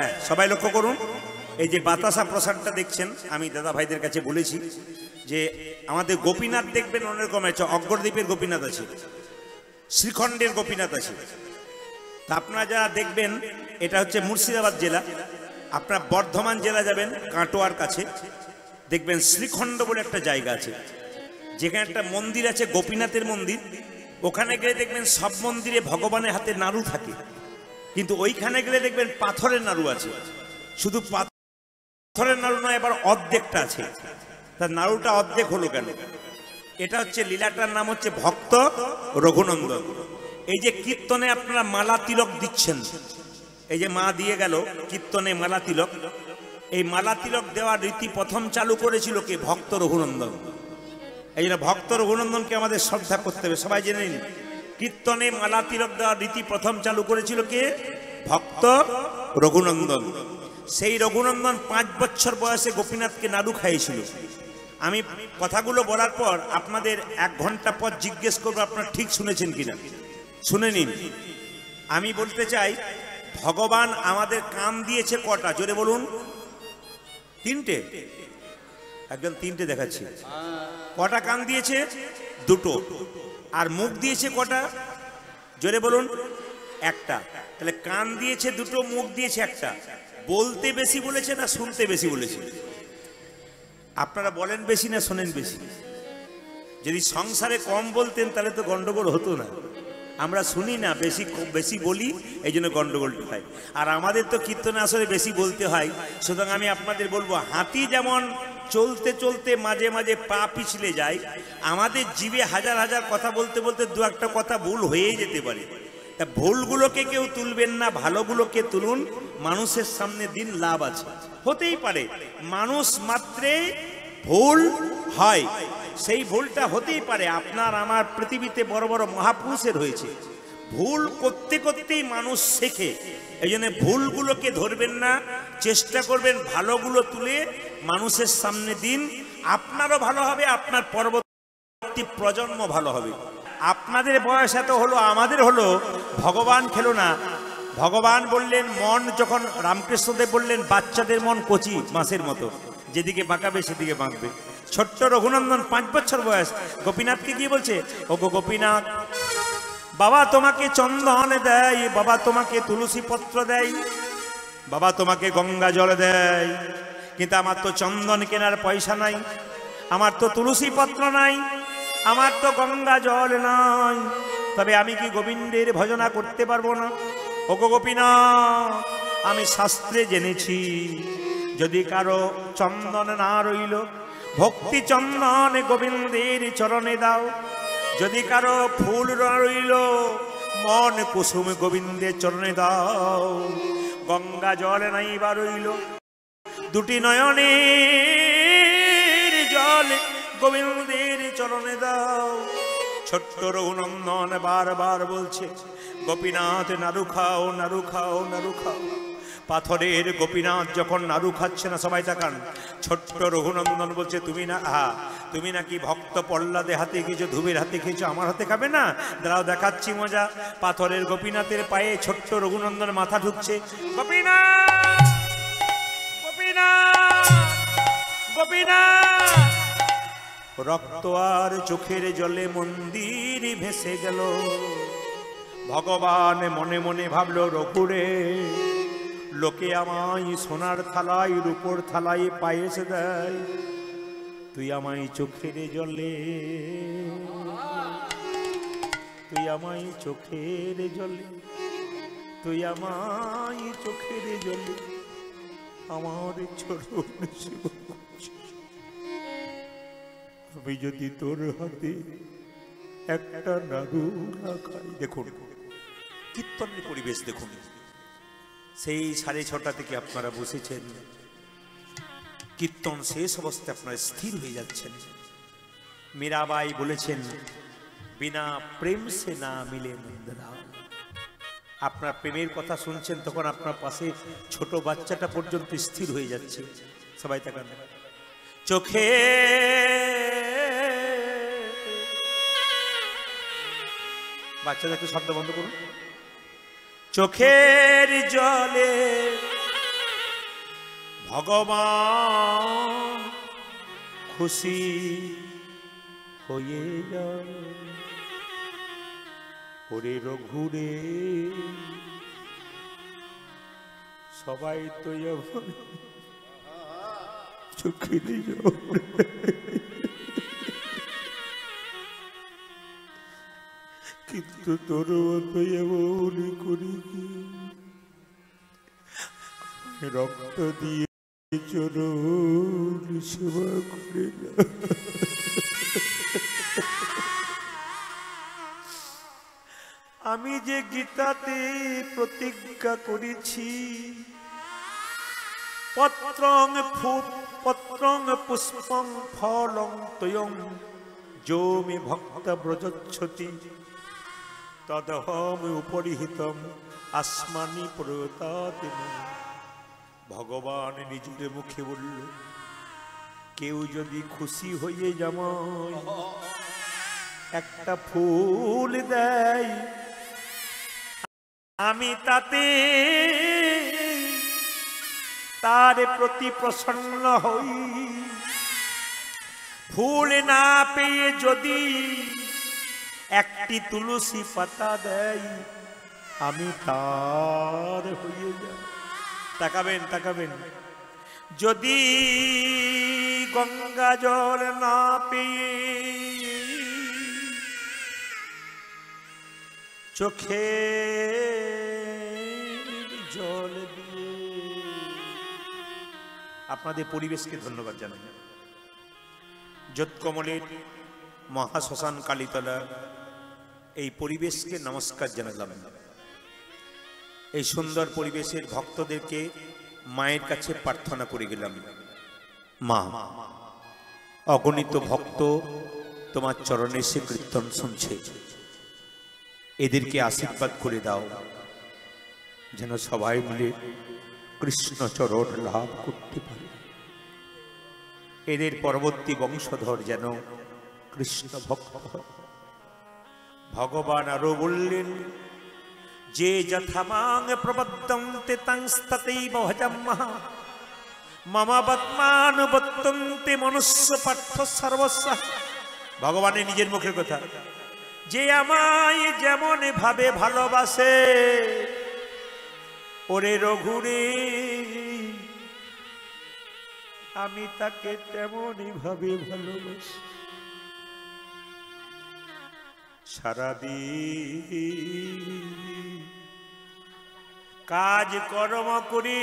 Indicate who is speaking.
Speaker 1: হ্যাঁ, সবাই লক্ষ্য করুন, এই যে বাতাসা প্রসাদটা দেখছেন, আমি দাদা ভাইদের কাছে বলেছি যে আমাদের গোপীনাথ দেখবেন অন্যরকম আছে। অগ্রদ্বীপের গোপীনাথ আছে, শ্রীখণ্ডের গোপীনাথ আছে। তা আপনারা যারা দেখবেন, এটা হচ্ছে মুর্শিদাবাদ জেলা। আপনার বর্ধমান জেলা যাবেন, কাটোয়ার কাছে দেখবেন শ্রীখণ্ড বলে একটা জায়গা আছে, যেখানে একটা মন্দির আছে, গোপীনাথের মন্দির। ওখানে গেলে দেখবেন সব মন্দিরে ভগবানের হাতে নাড়ু থাকে, কিন্তু ওইখানে গেলে দেখবেন পাথরের নাড়ু আছে। শুধু পাথরের নাড়ু নয়, এবার অর্ধেকটা আছে। তার নাড়ুটা অর্ধেক হলো কেন? এটা হচ্ছে লীলাটার নাম হচ্ছে ভক্ত রঘুনন্দন। এই যে কীর্তনে আপনারা মালা তিলক দিচ্ছেন, এই যে মা দিয়ে গেল কীর্তনে মালা তিলক, এই মালা তিলক দেওয়ার রীতি প্রথম চালু করেছিল কে? ভক্ত রঘুনন্দন। এই জন্য ভক্ত রঘুনন্দনকে আমাদের শ্রদ্ধা করতে হবে। সবাই জেনে নিন, কীর্তনে মালা তিলক দেওয়ার রীতি প্রথম চালু করেছিল কে? ভক্ত রঘুনন্দন। সেই রঘুনন্দন 5 বছর বয়সে গোপীনাথকে নাড়ু খাইয়েছিল। আমি কথাগুলো বলার পর আপনাদের 1 ঘন্টা পর জিজ্ঞেস করবো আপনারা ঠিক শুনেছেন কিনা। শুনে নিন। আমি বলতে চাই, ভগবান আমাদের কান দিয়েছে কটা? জোরে বলুন। 3টে। একজন 3টে দেখাচ্ছে। কটা কান দিয়েছে? 2টো। আর মুখ দিয়েছে কটা? জোরে বলুন। 1টা। তাহলে কান দিয়েছে 2টো, মুখ দিয়েছে 1টা। বলতে বেশি বলেছে না শুনতে বেশি বলেছে? আপনারা বলেন বেশি না শোনেন বেশি? যদি সংসারে কম বলতেন তাহলে তো গন্ডগোল হতো না। আমরা শুনি না, বেশি বেশি বলি, এই জন্য গন্ডগোলটা হয়। আর আমাদের তো কীর্তনে আসলে বেশি বলতে হয়। সুতরাং আমি আপনাদের বলবো, হাতি যেমন চলতে চলতে মাঝে মাঝে পা পিছলে যায়, আমাদের জিভে হাজার হাজার কথা বলতে বলতে 2-1টা কথা ভুল হয়েই যেতে পারে। তা ভুলগুলোকে কেউ তুলবেন না, ভালোগুলোকে তুলুন। মানুষের সামনে দিন, লাভ আছে। হতেই পারে মানুষ মাত্রেই ভুল হয়, সেই ভুলটা হতেই পারে। আপনার আমার পৃথিবীতে বড় বড় মহাপুরুষের হয়েছে। ভুল করতে করতেই মানুষ শেখে। এই জন্য ভুলগুলোকে ধরবেন না, চেষ্টা করবেন ভালোগুলো তুলে মানুষের সামনে দিন। আপনারও ভালো হবে, আপনার পরবর্তী প্রজন্ম ভালো হবে। আপনাদের বয়স এত হলো, আমাদের হলো, ভগবান খেলো না। ভগবান বললেন, মন যখন রামকৃষ্ণদেব বললেন, বাচ্চাদের মন কচি মাছের মতো, যেদিকে বাঁকাবে সেদিকে বাঁকবে। ছোট্ট রঘুনন্দন 5 বছর বয়স, গোপীনাথকে গিয়ে বলছে, ও গো গোপীনাথ, বাবা তোমাকে চন্দন দেয়, বাবা তোমাকে তুলসী পত্র দেয়, বাবা তোমাকে গঙ্গা জল দেয়, কিন্তু আমার তো চন্দন কেনার পয়সা নাই, আমার তো তুলসী পত্র নাই, আমার তো গঙ্গা জল নাই, তবে আমি কি গোবিন্দের ভজনা করতে পারবো না? ও গো গোপীনাথ, আমি শাস্ত্রে জেনেছি, যদি কারো চন্দন না রইল, ভক্তি চন্দন গোবিন্দের চরণে দাও। যদি কারো ফুল না রইল, মন কুসুম গোবিন্দের চরণে দাও। গঙ্গা জল নাই বা রইল, 2টি নয়নের জল গোবিন্দের চরণে দাও। ছোট্ট রঘুনন্দন বারবার বলছে, গোপীনাথ নাড়ু খাও, নাড়ু খাও, নাড়ু খাও। পাথরের গোপীনাথ যখন নাড়ু খাচ্ছে না, সবাই তাকান, ছোট্ট রঘুনন্দন বলছে, তুমি নাকি ভক্ত প্রহ্লাদে হাতে খেয়েছো, ধুবের হাতে খেয়েছো, আমার হাতে খাবে না? দাঁড়াও দেখাচ্ছি মজা। পাথরের গোপীনাথের পায়ে ছোট্ট রঘুনন্দন মাথা ঢুকছে। গোপীনাথ, গোপীনাথ, গোপীনাথ। রক্ত আর চোখের জলে মন্দির ভেসে গেল। ভগবান মনে মনে ভাবলো, রঘুরে, লোকে আমায় সোনার থালায় রূপোর থালায় পায়েস দেয়, তুই আমায় চোখের জলে, তুই আমায় চোখের জলে, তুই আমায় চোখের জলে আমার চরণ সেবা করছিস। আমি যদি তোর হাতে একটা নাড়ু না খাই। দেখুন কীর্তনের পরিবেশ, দেখুন সেই 6:30 থেকে আপনারা বসেছেন, কীর্তন শেষ অবস্থায় আপনারা স্থির হয়ে যাচ্ছেন। মীরাবাই বলেছেন, বিনা প্রেম সে না মিলে নন্দরা। আপনার প্রেমের কথা শুনছেন, তখন আপনার পাশে ছোট বাচ্চাটা পর্যন্ত স্থির হয়ে যাচ্ছে। সবাই তাকান, চোখে বাচ্চাদের একটু শব্দ বন্ধ করুন। চোখের জলে ভগবান খুশি হয়ে যায় ওরে রঘুরে সবাই তো চোখে কিন্তু তোর এমন করি কি রক্ত দিয়ে চরণ সেবা করে না। আমি যে গীতাতে প্রতিজ্ঞা করেছি পত্রং পুষ্পং ফলং তয়ং যো মে ভক্ত ব্রজচ্ছতি তদহম উপরিহিতম আসমানি প্রতাতে। ভগবান নিজের মুখে বলল কেউ যদি খুশি হয়ে জামাই একটা ফুল দেয় আমি তাতে তার প্রতি প্রসন্ন হই। ফুল না পেয়ে যদি একটি তুলসী পাতা দেয় আমি তার হয়ে যাই। তাকাবেন তাকাবেন, যদি গঙ্গা জল না পেয়ে চোখে জল দিয়ে, আপনাদের পরিবেশকে ধন্যবাদ জানাই। যোৎকমলের মহাশ্মশান কালীতলা এই পরিবেশকে নমস্কার জানালাম। এই সুন্দর পরিবেশের ভক্তদেরকে মায়ের কাছে প্রার্থনা করে গেলাম, মা অগণিত ভক্ত তোমার চরণে সে কীর্তন শুনছে, এদেরকে আশীর্বাদ করে দাও যেন সবাই মিলে কৃষ্ণ চরণ লাভ করতে পারে, এদের পরবর্তী বংশধর যেন কৃষ্ণ ভক্ত হয়। ভগবান আরো বললেন যে যথা মাং প্রবদ্ধন্তে তংস্ততৈব ভজম্মহ মম বত্মানুবর্তন্তে মনুষ্য পার্থ সর্বস্ব। ভগবানের নিজের মুখের কথা, যে আমায় যেমন ভাবে ভালোবাসে ওরে রঘুরে আমি তাকে তেমনই ভাবে ভালোবাসি। সারাদিন কাজ কর্ম করি